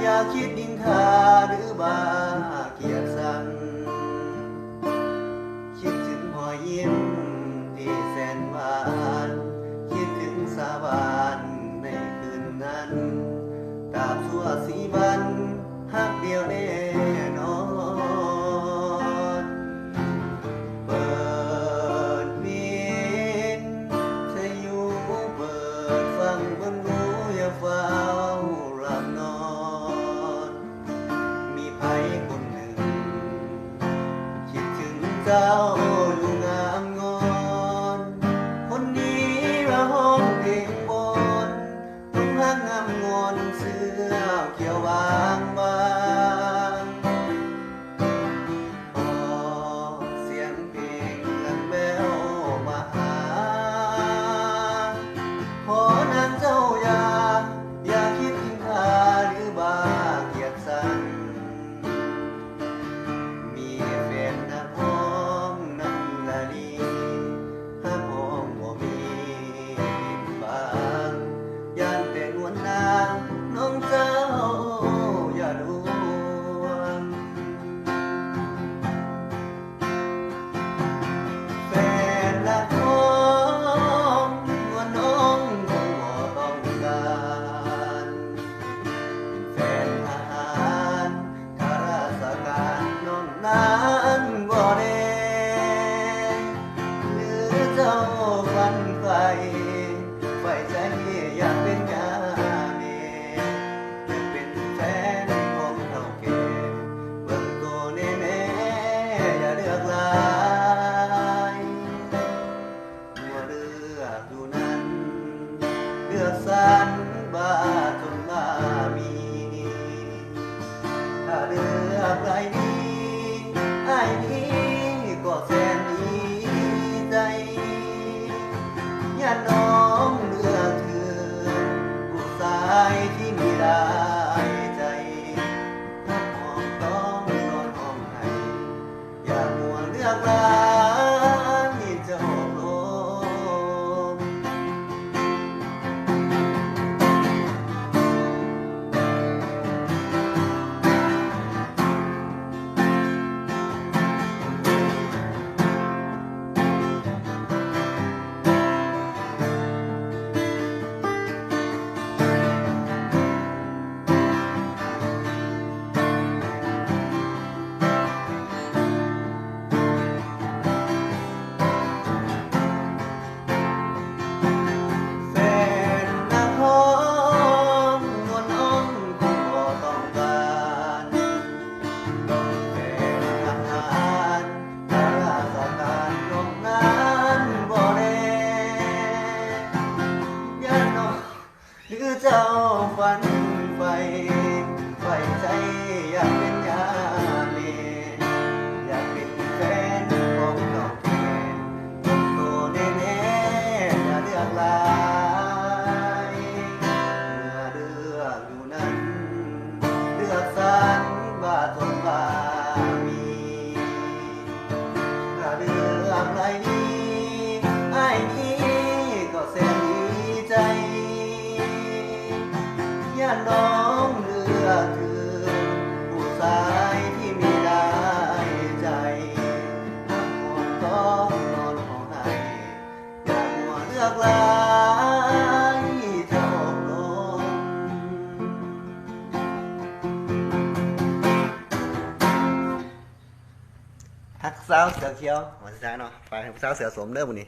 อย่าคิดนินทาหรือบาเกียดสังคิดถึงรอยยิ้มที่แสนหวานคิดถึงสาบานในคืนนั้นตราบชั่วสีวันหักเดียวแน่นอนเปิดวินเธออยู่เปิดฟังบนหูอย่าเฝ้าหลับนอนมีไผคนหนึ่งคิดถึงเจ้าอยู่งามงอนคนนี้ระห้องเพลงบนต้องหักงามงอนเสื้อเขียวบางบางพอเสียงเพลงลังแววมาหาขอนางเจ้าอย่าคิดทิ้งทาหรือบาเกียดสันมีแฟนนักร้องนั่นละดีหากห้องบ่มีดินบางย่านแต่นวลนางน้องเจ้าอย่าลวงแฟนนักร้องนวลน้องคงบ่ต้องการแฟนทหารข้าราชการน้องนั้นบ่ได้หรือเจ้าฝันใฝ่ใจอยากเป็นยาเมอยากเป็นแฟนของเฒ่าแก่เบิ่งโตแน่ๆอย่าเลือกหลายมัวเลือกอยู่นั้นเลือกสรรบาจนบามีถ้าเลือกใครดีอ้ายนี้ก็แสนดีใจอย่าน้องเลือกเธอผู้ชายที่มีได้ใจถ้าห้องต้องนอนห้องให้อย่ามัวเลือกหลายจะหกลม แฟนนักร้องนวลน้องคงบ่ต้องการแฟนทหารข้าราชการน้องนั้นบ่แลอย่าน้องหรือเจ้าฝันใฝ่ใจอยากเป็นยาเมอยากเป็นแฟนของเฒ่าแก่คนโตแน่ๆอย่าเลือกหลายเมื่อเลือกอยู่นั้นเลือกสรรบาทนบามีถ้าเลือกใครดีอ้ายนี้ก็แสนดีใจอย่าน้องเลือกเธอผู้ชายที่มีได้ใจถ้าห่วงต้องนอนห้องให้อย่ามัวเลือกหลายจะหกลมฮักสาวเสือเขียวหัวใจเนาะไปสาวเสือสมเด้อมื้อนี้